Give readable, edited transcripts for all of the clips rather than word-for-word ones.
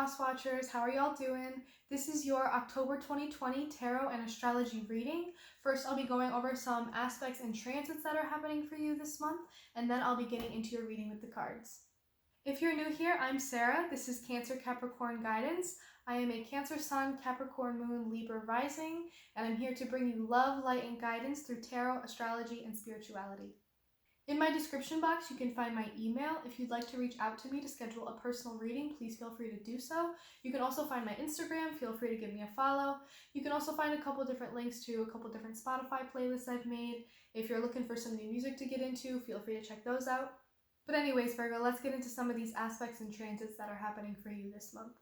House Watchers, how are y'all doing? This is your October 2020 Tarot and Astrology Reading. First, I'll be going over some aspects and transits that are happening for you this month, and then I'll be getting into your reading with the cards. If you're new here, I'm Sarah. This is Cancer Capricorn Guidance. I am a Cancer Sun, Capricorn Moon, Libra Rising, and I'm here to bring you love, light, and guidance through tarot, astrology, and spirituality. In my description box, you can find my email. If you'd like to reach out to me to schedule a personal reading, please feel free to do so. You can also find my Instagram. Feel free to give me a follow. You can also find a couple different links to a couple different Spotify playlists I've made. If you're looking for some new music to get into, feel free to check those out. But anyways, Virgo, let's get into some of these aspects and transits that are happening for you this month.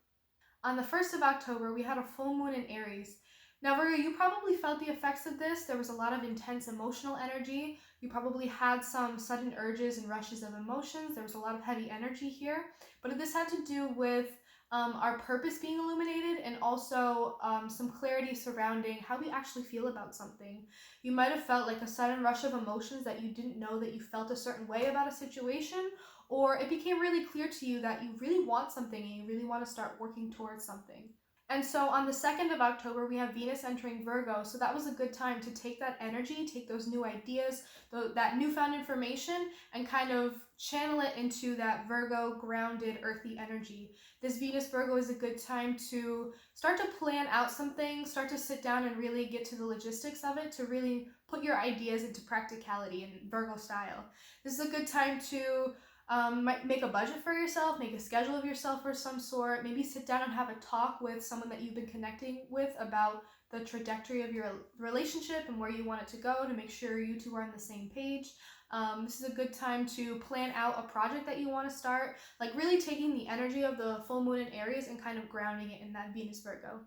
On the 1st of October, we had a full moon in Aries. Now, Virgo, you probably felt the effects of this. There was a lot of intense emotional energy. You probably had some sudden urges and rushes of emotions. There was a lot of heavy energy here. But this had to do with our purpose being illuminated and also some clarity surrounding how we actually feel about something. You might have felt like a sudden rush of emotions that you didn't know that you felt a certain way about a situation, or it became really clear to you that you really want something and you really want to start working towards something. And so on the 2nd of October, we have Venus entering Virgo. So that was a good time to take that energy, take those new ideas, that newfound information, and kind of channel it into that Virgo grounded earthy energy. This Venus Virgo is a good time to start to plan out some things, start to sit down and really get to the logistics of it, to really put your ideas into practicality in Virgo style. This is a good time to make a budget for yourself, make a schedule of yourself of some sort, maybe sit down and have a talk with someone that you've been connecting with about the trajectory of your relationship and where you want it to go, to make sure you two are on the same page. This is a good time to plan out a project that you want to start, like really taking the energy of the full moon in Aries and kind of grounding it in that Venus Virgo.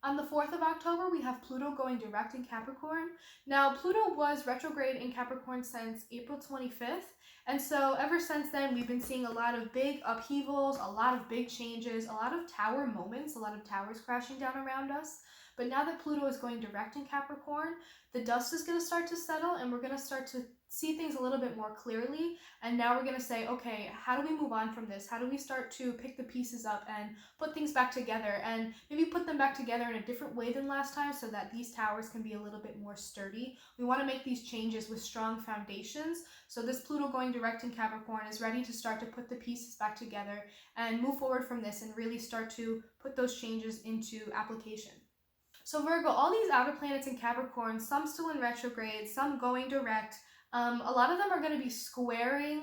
On the 4th of October, we have Pluto going direct in Capricorn. Now, Pluto was retrograde in Capricorn since April 25th, and so ever since then, we've been seeing a lot of big upheavals, a lot of big changes, a lot of tower moments, a lot of towers crashing down around us. But now that Pluto is going direct in Capricorn, the dust is going to start to settle, and we're going to start to see things a little bit more clearly. And now we're going to say, okay, how do we move on from this? How do we start to pick the pieces up and put things back together, and maybe put them back together in a different way than last time so that these towers can be a little bit more sturdy? We want to make these changes with strong foundations. So this Pluto going direct in Capricorn is ready to start to put the pieces back together and move forward from this and really start to put those changes into application. So Virgo, all these outer planets in Capricorn, some still in retrograde, some going direct, a lot of them are going to be squaring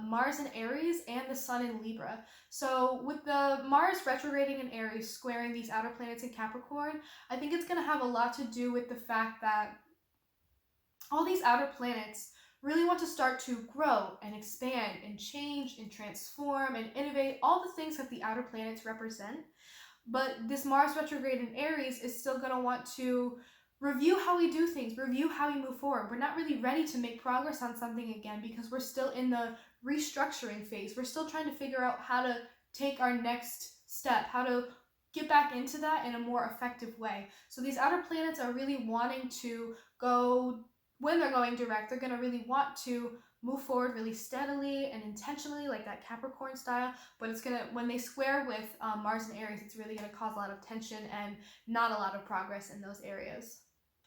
Mars in Aries and the Sun in Libra. So with the Mars retrograding in Aries squaring these outer planets in Capricorn, I think it's going to have a lot to do with the fact that all these outer planets really want to start to grow and expand and change and transform and innovate, all the things that the outer planets represent. But this Mars retrograde in Aries is still going to want to review how we do things, review how we move forward. We're not really ready to make progress on something again because we're still in the restructuring phase. We're still trying to figure out how to take our next step, how to get back into that in a more effective way. So these outer planets are really wanting to go, when they're going direct, they're going to really want to move forward really steadily and intentionally, like that Capricorn style, but it's gonna, when they square with Mars and Aries, it's really gonna cause a lot of tension and not a lot of progress in those areas.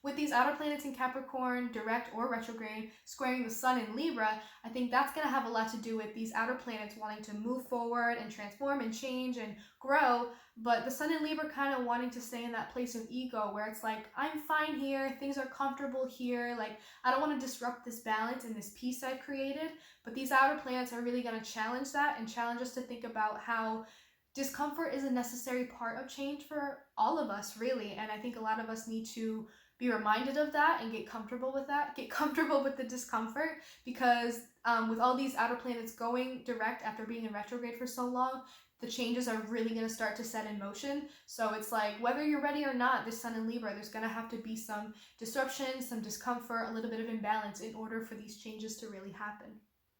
With these outer planets in Capricorn, direct or retrograde, squaring the Sun in Libra, I think that's going to have a lot to do with these outer planets wanting to move forward and transform and change and grow, but the Sun in Libra kind of wanting to stay in that place of ego where it's like, I'm fine here, things are comfortable here, like I don't want to disrupt this balance and this peace I've created. But these outer planets are really going to challenge that and challenge us to think about how discomfort is a necessary part of change for all of us, really. And I think a lot of us need to be reminded of that and get comfortable with that, get comfortable with the discomfort, because with all these outer planets going direct after being in retrograde for so long, the changes are really going to start to set in motion. So it's like, whether you're ready or not, this Sun in Libra, there's going to have to be some disruption, some discomfort, a little bit of imbalance in order for these changes to really happen.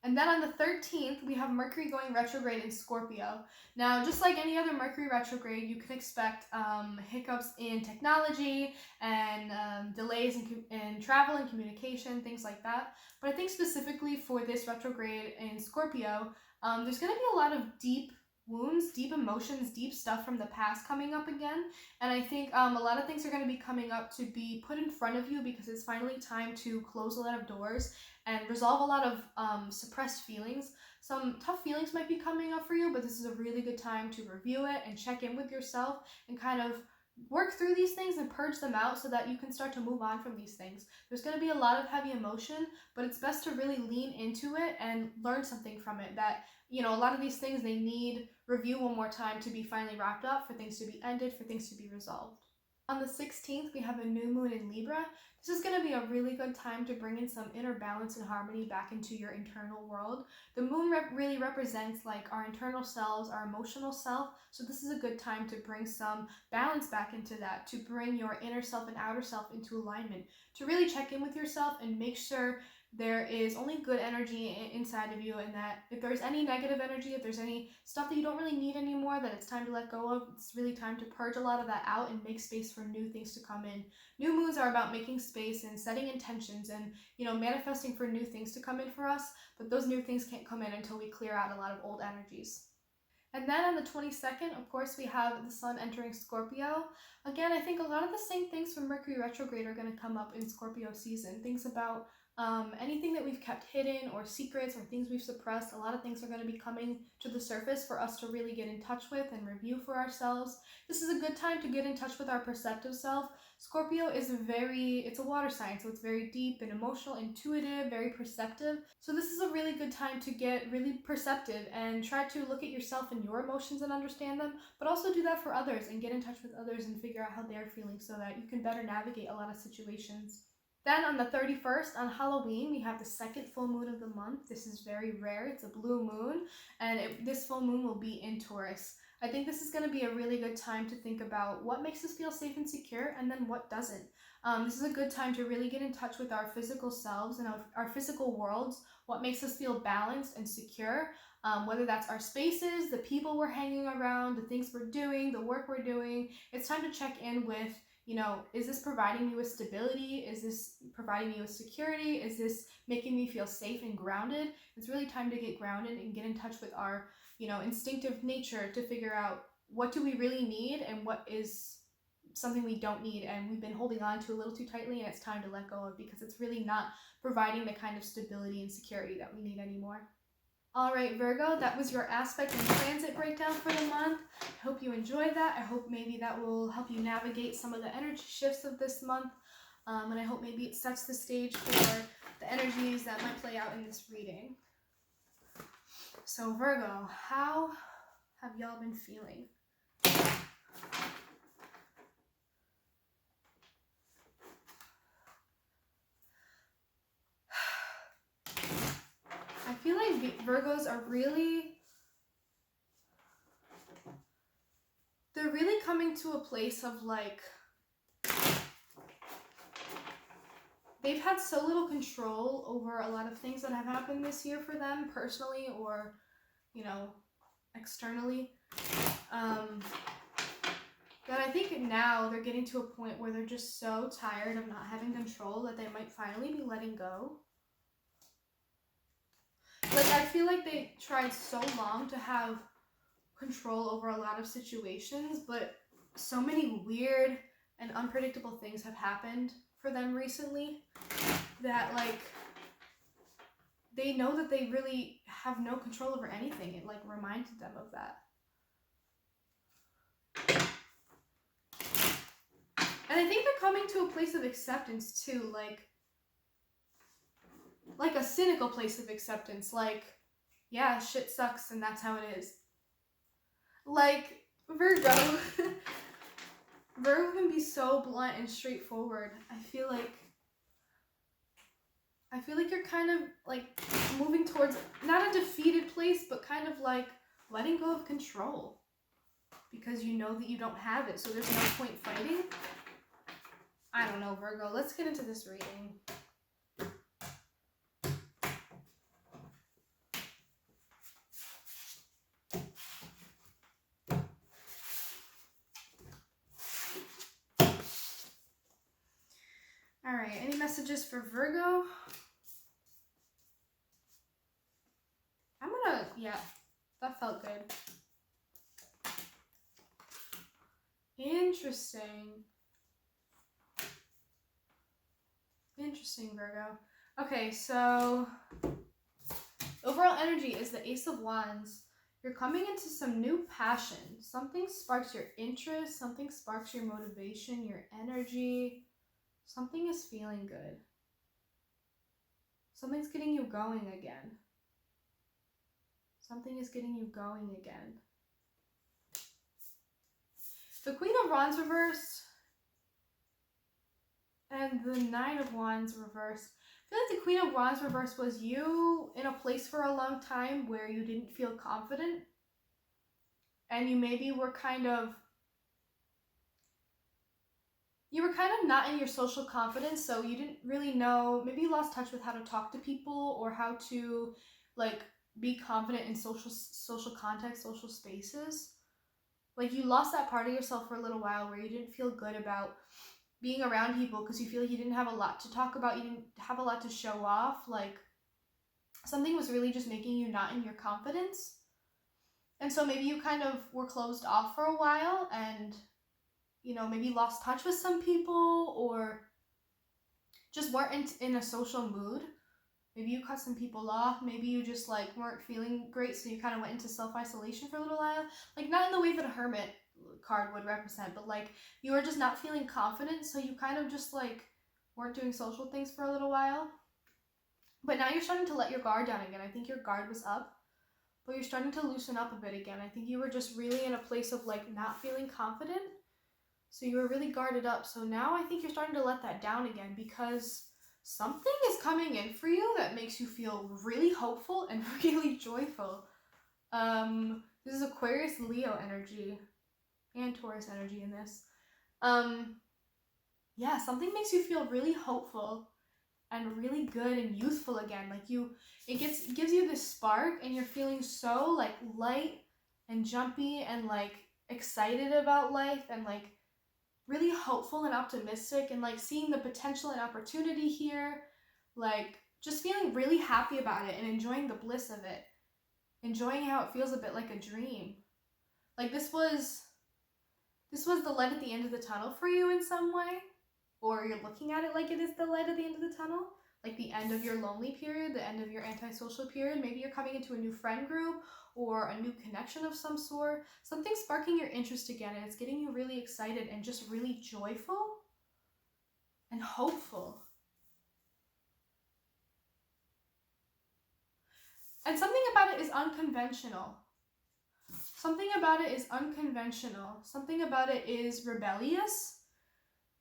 And then on the 13th, we have Mercury going retrograde in Scorpio. Now, just like any other Mercury retrograde, you can expect hiccups in technology and delays in travel and communication, things like that. But I think specifically for this retrograde in Scorpio, there's going to be a lot of deep wounds, deep emotions, deep stuff from the past coming up again. And I think a lot of things are going to be coming up to be put in front of you because it's finally time to close a lot of doors and resolve a lot of suppressed feelings. Some tough feelings might be coming up for you, but this is a really good time to review it and check in with yourself and kind of work through these things and purge them out so that you can start to move on from these things. There's going to be a lot of heavy emotion, but it's best to really lean into it and learn something from it. That, you know, a lot of these things, they need review one more time to be finally wrapped up, for things to be ended, for things to be resolved. On the 16th, we have a new moon in Libra. This is going to be a really good time to bring in some inner balance and harmony back into your internal world. The moon really represents like our internal selves, our emotional self. So this is a good time to bring some balance back into that, to bring your inner self and outer self into alignment, to really check in with yourself and make sure there is only good energy inside of you, and that if there's any negative energy, if there's any stuff that you don't really need anymore, that it's time to let go of. It's really time to purge a lot of that out and make space for new things to come in. New moons are about making space and setting intentions and, you know, manifesting for new things to come in for us, but those new things can't come in until we clear out a lot of old energies. And then on the 22nd, of course, we have the sun entering Scorpio. Again, I think a lot of the same things from Mercury retrograde are going to come up in Scorpio season. Things about anything that we've kept hidden, or secrets, or things we've suppressed. A lot of things are going to be coming to the surface for us to really get in touch with and review for ourselves. This is a good time to get in touch with our perceptive self. Scorpio is it's a water sign, so it's very deep and emotional, intuitive, very perceptive. So this is a really good time to get really perceptive and try to look at yourself and your emotions and understand them, but also do that for others and get in touch with others and figure out how they're feeling so that you can better navigate a lot of situations. Then on the 31st, on Halloween, we have the second full moon of the month. This is very rare. It's a blue moon, and this full moon will be in Taurus. I think this is going to be a really good time to think about what makes us feel safe and secure, and then what doesn't. This is a good time to really get in touch with our physical selves and our physical worlds, what makes us feel balanced and secure, whether that's our spaces, the people we're hanging around, the things we're doing, the work we're doing. It's time to check in with, you know, is this providing me with stability? Is this providing me with security? Is this making me feel safe and grounded? It's really time to get grounded and get in touch with our, you know, instinctive nature to figure out what do we really need and what is something we don't need and we've been holding on to a little too tightly, and it's time to let go of because it's really not providing the kind of stability and security that we need anymore. All right, Virgo, that was your aspect and transit breakdown for the month. I hope you enjoyed that. I hope maybe that will help you navigate some of the energy shifts of this month. And I hope maybe it sets the stage for the energies that might play out in this reading. So Virgo, how have y'all been feeling? I feel like Virgos are they're really coming to a place of like, they've had so little control over a lot of things that have happened this year for them personally or, you know, externally. That I think now they're getting to a point where they're just so tired of not having control that they might finally be letting go. Like, I feel like they tried so long to have control over a lot of situations, but so many weird and unpredictable things have happened for them recently that, like, they know that they really have no control over anything. It, like, reminded them of that. And I think they're coming to a place of acceptance, too, like a cynical place of acceptance, like, yeah, shit sucks and that's how it is. Like, Virgo, Virgo can be so blunt and straightforward. I feel like you're kind of, like, moving towards, not a defeated place, but kind of, like, letting go of control. Because you know that you don't have it, so there's no point fighting. I don't know, Virgo. Let's get into this reading. Alright, any messages for Virgo? Yeah, that felt good. Interesting. Interesting, Virgo. Okay, so overall energy is the Ace of Wands. You're coming into some new passion. Something sparks your interest. Something sparks your motivation, your energy. Something is feeling good. Something's getting you going again. Something is getting you going again. The Queen of Wands reversed and the Nine of Wands reversed. I feel like the Queen of Wands reversed was you in a place for a long time where you didn't feel confident. And you maybe were kind of not in your social confidence, so you didn't really know, maybe you lost touch with how to talk to people or how to like be confident in social context, social spaces. Like you lost that part of yourself for a little while where you didn't feel good about being around people because you feel like you didn't have a lot to talk about, you didn't have a lot to show off, like something was really just making you not in your confidence. And so maybe you kind of were closed off for a while and, you know, maybe lost touch with some people or just weren't in a social mood. Maybe you cut some people off. Maybe you just like weren't feeling great, so you kind of went into self-isolation for a little while. Like not in the way that a hermit card would represent, but like you were just not feeling confident, so you kind of just like weren't doing social things for a little while. But now you're starting to let your guard down again. I think your guard was up, but you're starting to loosen up a bit again. I think you were just really in a place of like not feeling confident, so you were really guarded up. So now I think you're starting to let that down again because something is coming in for you that makes you feel really hopeful and really joyful. This is Aquarius, Leo energy and Taurus energy in this. Yeah, something makes you feel really hopeful and really good and youthful again. Like it gives you this spark and you're feeling so like light and jumpy and like excited about life and like really hopeful and optimistic and like seeing the potential and opportunity here, like just feeling really happy about it and enjoying the bliss of it, enjoying how it feels a bit like a dream. Like this was the light at the end of the tunnel for you in some way, or you're looking at it like it is the light at the end of the tunnel, like the end of your lonely period, the end of your antisocial period. Maybe you're coming into a new friend group or a new connection of some sort. Something's sparking your interest again and it's getting you really excited and just really joyful and hopeful. And something about it is unconventional. Something about it is unconventional. Something about it is rebellious.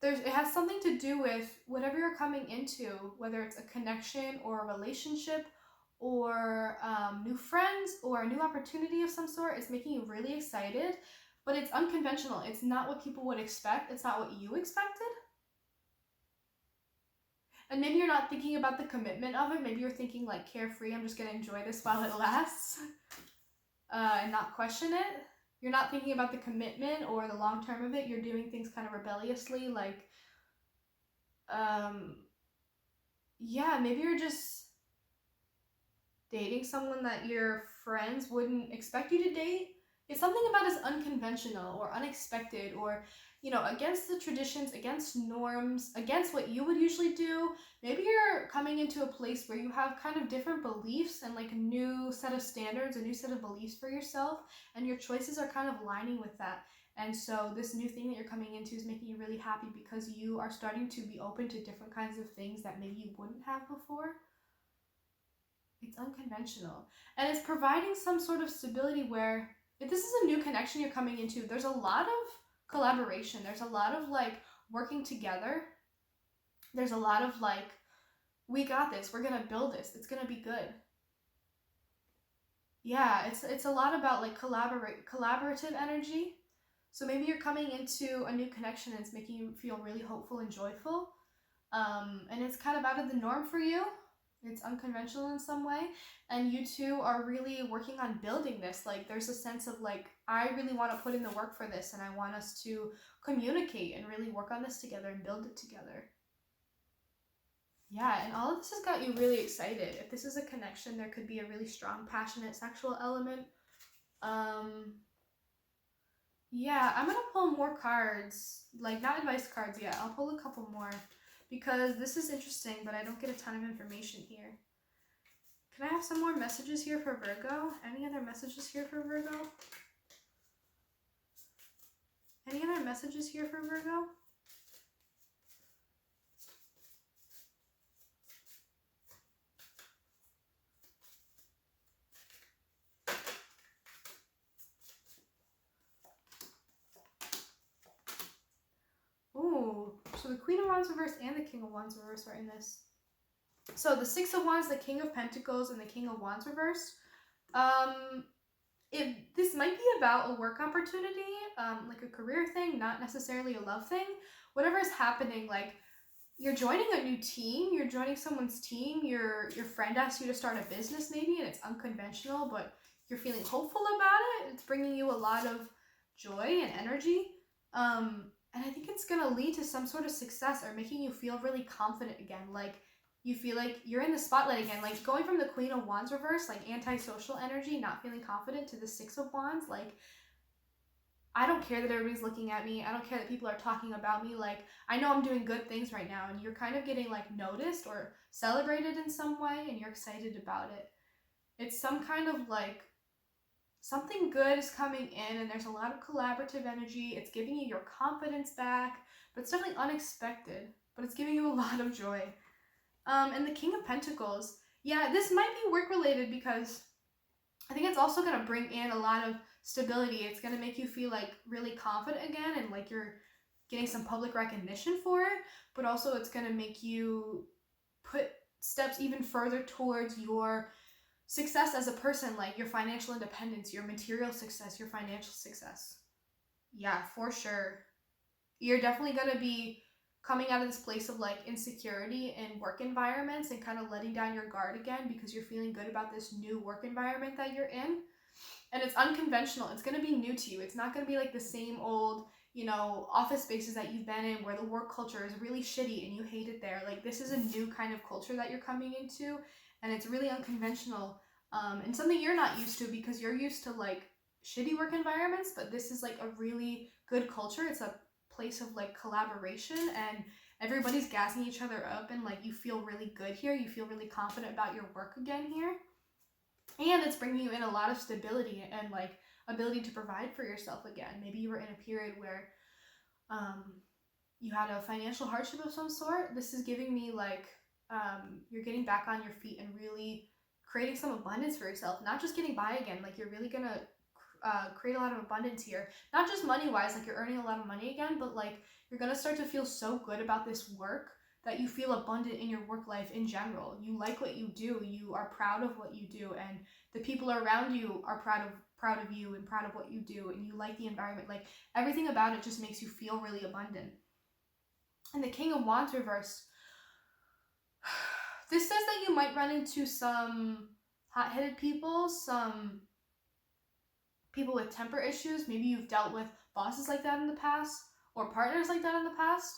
It has something to do with whatever you're coming into, whether it's a connection or a relationship or new friends or a new opportunity of some sort. It's making you really excited, but it's unconventional. It's not what people would expect. It's not what you expected. And maybe you're not thinking about the commitment of it. Maybe you're thinking like carefree, I'm just going to enjoy this while it lasts and not question it. You're not thinking about the commitment or the long term of it. You're doing things kind of rebelliously, like, yeah, maybe you're just dating someone that your friends wouldn't expect you to date. It's something about it's unconventional or unexpected or, you know, against the traditions, against norms, against what you would usually do. Maybe you're coming into a place where you have kind of different beliefs and like a new set of standards, a new set of beliefs for yourself, and your choices are kind of aligning with that. And so this new thing that you're coming into is making you really happy because you are starting to be open to different kinds of things that maybe you wouldn't have before. It's unconventional. And it's providing some sort of stability where if this is a new connection you're coming into, there's a lot of collaboration. There's a lot of like working together. There's a lot of like, we got this. We're going to build this. It's going to be good. Yeah, it's a lot about like collaborative energy. So maybe you're coming into a new connection and it's making you feel really hopeful and joyful. And it's kind of out of the norm for you. It's unconventional in some way. And you two are really working on building this. Like there's a sense of like, I really want to put in the work for this and I want us to communicate and really work on this together and build it together. Yeah, and all of this has got you really excited. If this is a connection, there could be a really strong, passionate sexual element. Yeah, I'm gonna pull more cards, like not advice cards yet. I'll pull a couple more because this is interesting, but I don't get a ton of information here. Can I have some more messages here for Virgo? Any other messages here for Virgo? Any other messages here for Virgo? Ooh, so the Queen of Wands reverse and the King of Wands reverse are in this. So the Six of Wands, the King of Pentacles, and the King of Wands reverse. This might be about a work opportunity, like a career thing, not necessarily a love thing. Whatever is happening, like you're joining a new team, you're joining someone's team, your friend asks you to start a business maybe, and it's unconventional, but you're feeling hopeful about it. It's bringing you a lot of joy and energy. And I think it's going to lead to some sort of success or making you feel really confident again. Like you feel like you're in the spotlight again. Like going from the Queen of Wands reverse, like antisocial energy, not feeling confident, to the Six of Wands. Like, I don't care that everybody's looking at me. I don't care that people are talking about me. Like, I know I'm doing good things right now, and you're kind of getting like noticed or celebrated in some way, and you're excited about it. It's some kind of like something good is coming in, and there's a lot of collaborative energy. It's giving you your confidence back, but it's definitely unexpected, but it's giving you a lot of joy. And the King of Pentacles, yeah, this might be work related because I think it's also going to bring in a lot of stability. It's going to make you feel like really confident again and like you're getting some public recognition for it, but also it's going to make you put steps even further towards your success as a person, like your financial independence, your material success, your financial success. Yeah, for sure. You're definitely going to be coming out of this place of like insecurity in work environments and kind of letting down your guard again because you're feeling good about this new work environment that you're in. And it's unconventional. It's going to be new to you. It's not going to be like the same old, office spaces that you've been in where the work culture is really shitty and you hate it there. Like this is a new kind of culture that you're coming into, and it's really unconventional, and something you're not used to because you're used to like shitty work environments, but this is like a really good culture. It's a place of like collaboration, and everybody's gassing each other up, and like you feel really good here. You feel really confident about your work again here. And it's bringing you in a lot of stability and like ability to provide for yourself again. Maybe you were in a period where you had a financial hardship of some sort. This is giving me like you're getting back on your feet and really creating some abundance for yourself. Not just getting by again. Like you're really going to create a lot of abundance here. Not just money-wise, like you're earning a lot of money again, but like you're going to start to feel so good about this work that you feel abundant in your work life in general. You like what you do. You are proud of what you do, and the people around you are proud of you and proud of what you do, and you like the environment. Like everything about it just makes you feel really abundant. And the King of Wands reverse. This says that you might run into some hot-headed people, some people with temper issues. Maybe you've dealt with bosses like that in the past or partners like that in the past.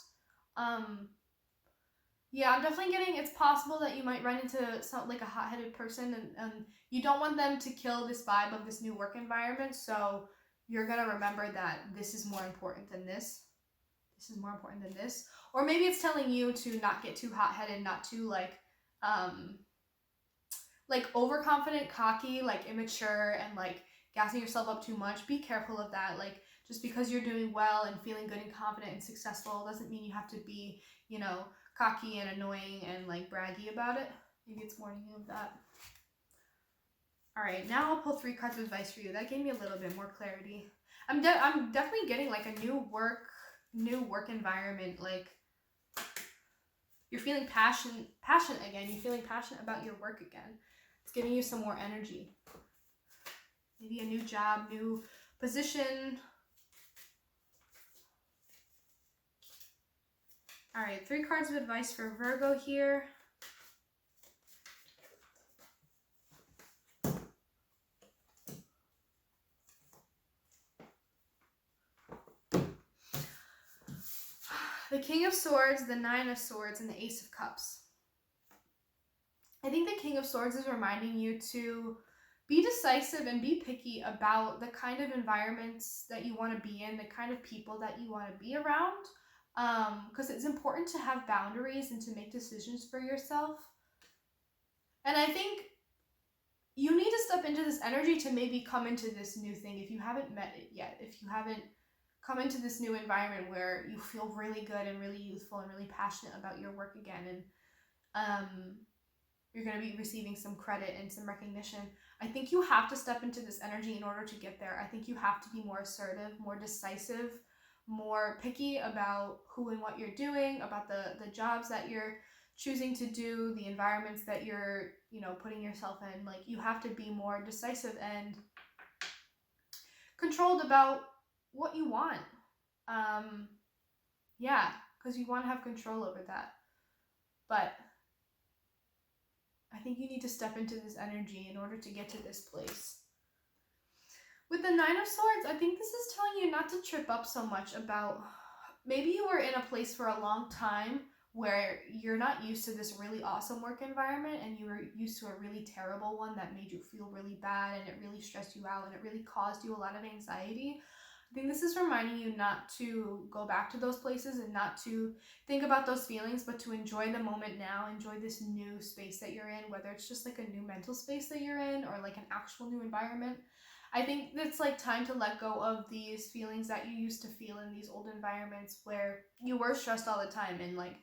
Yeah, I'm definitely getting, it's possible that you might run into some like a hot-headed person, and you don't want them to kill this vibe of this new work environment. So you're going to remember that this is more important than this. This is more important than this. Or maybe it's telling you to not get too hot-headed, not too like overconfident, cocky, like immature, and like gassing yourself up too much. Be careful of that. Like just because you're doing well and feeling good and confident and successful doesn't mean you have to be, cocky and annoying and like braggy about it. Maybe it's warning you of that. All right, now I'll pull 3 cards of advice for you. That gave me a little bit more clarity. I'm definitely getting like a new work environment. Like you're feeling passionate again. You're feeling passionate about your work again. It's giving you some more energy. Maybe a new job, new position. All right, 3 cards of advice for Virgo here. The King of Swords, the Nine of Swords, and the Ace of Cups. I think the King of Swords is reminding you to be decisive and be picky about the kind of environments that you want to be in, the kind of people that you want to be around, because it's important to have boundaries and to make decisions for yourself. And I think you need to step into this energy to maybe come into this new thing if you haven't met it yet, if you haven't come into this new environment where you feel really good and really youthful and really passionate about your work again, and you're going to be receiving some credit and some recognition. I think you have to step into this energy in order to get there. I think you have to be more assertive, more decisive, more picky about who and what you're doing, about the jobs that you're choosing to do, the environments that you're, putting yourself in. Like, you have to be more decisive and controlled about what you want. Yeah, because you want to have control over that. But I think you need to step into this energy in order to get to this place. With the Nine of Swords, I think this is telling you not to trip up so much about, maybe you were in a place for a long time where you're not used to this really awesome work environment and you were used to a really terrible one that made you feel really bad and it really stressed you out and it really caused you a lot of anxiety. I think this is reminding you not to go back to those places and not to think about those feelings, but to enjoy the moment now, enjoy this new space that you're in, whether it's just like a new mental space that you're in or like an actual new environment. I think it's like time to let go of these feelings that you used to feel in these old environments where you were stressed all the time and like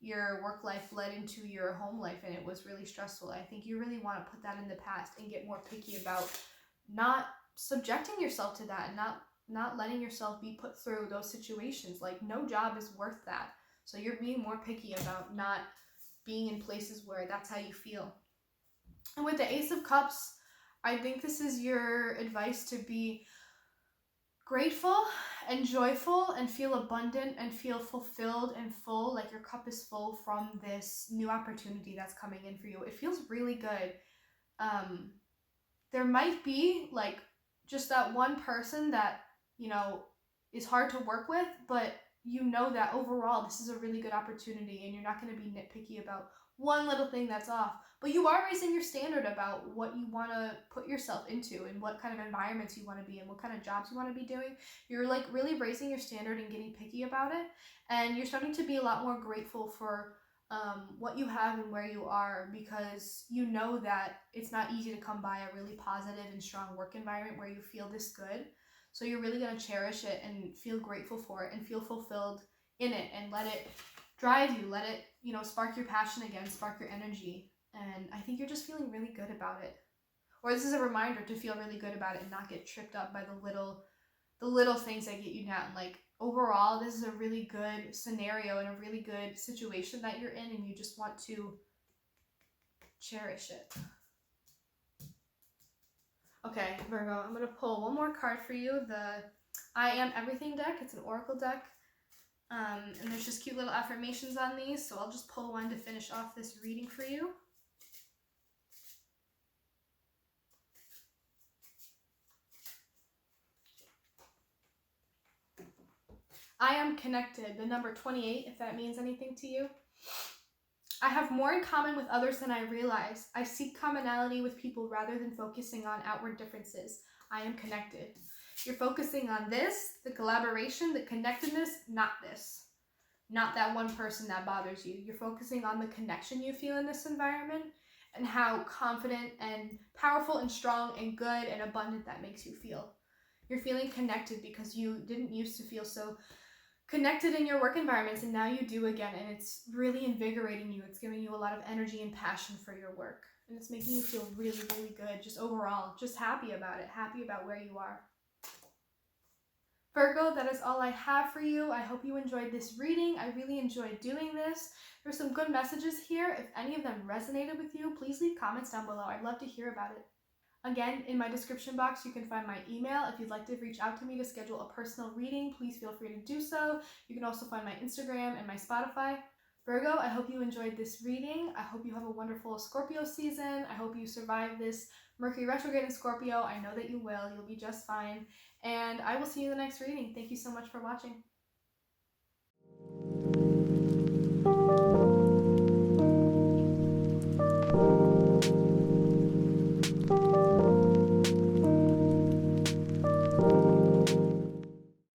your work life led into your home life and it was really stressful. I think you really want to put that in the past and get more picky about not subjecting yourself to that and not letting yourself be put through those situations. Like, no job is worth that. So you're being more picky about not being in places where that's how you feel. And with the Ace of Cups, I think this is your advice to be grateful and joyful and feel abundant and feel fulfilled and full, like your cup is full from this new opportunity that's coming in for you. It feels really good. There might be like just that one person that, is hard to work with, but that overall this is a really good opportunity and you're not going to be nitpicky about one little thing that's off, but you are raising your standard about what you want to put yourself into and what kind of environments you want to be in, what kind of jobs you want to be doing. You're like really raising your standard and getting picky about it, and you're starting to be a lot more grateful for what you have and where you are, because you know that it's not easy to come by a really positive and strong work environment where you feel this good. So you're really going to cherish it and feel grateful for it and feel fulfilled in it and let it drive you, let it, spark your passion again, spark your energy. And I think you're just feeling really good about it. Or this is a reminder to feel really good about it and not get tripped up by the little things that get you down. Like, overall, this is a really good scenario and a really good situation that you're in, and you just want to cherish it. Okay, Virgo, I'm going to pull one more card for you, the I Am Everything deck. It's an oracle deck. And there's just cute little affirmations on these, so I'll just pull one to finish off this reading for you. I am connected, the number 28, if that means anything to you. I have more in common with others than I realize. I seek commonality with people rather than focusing on outward differences. I am connected. You're focusing on this, the collaboration, the connectedness, not this. Not that one person that bothers you. You're focusing on the connection you feel in this environment and how confident and powerful and strong and good and abundant that makes you feel. You're feeling connected because you didn't used to feel so connected in your work environments, and now you do again, and it's really invigorating you. It's giving you a lot of energy and passion for your work, and it's making you feel really, really good, just overall, just happy about it, happy about where you are. Virgo, that is all I have for you. I hope you enjoyed this reading. I really enjoyed doing this. There's some good messages here. If any of them resonated with you, please leave comments down below. I'd love to hear about it. Again, in my description box, you can find my email. If you'd like to reach out to me to schedule a personal reading, please feel free to do so. You can also find my Instagram and my Spotify. Virgo, I hope you enjoyed this reading. I hope you have a wonderful Scorpio season. I hope you survive this Mercury retrograde in Scorpio. I know that you will. You'll be just fine. And I will see you in the next reading. Thank you so much for watching.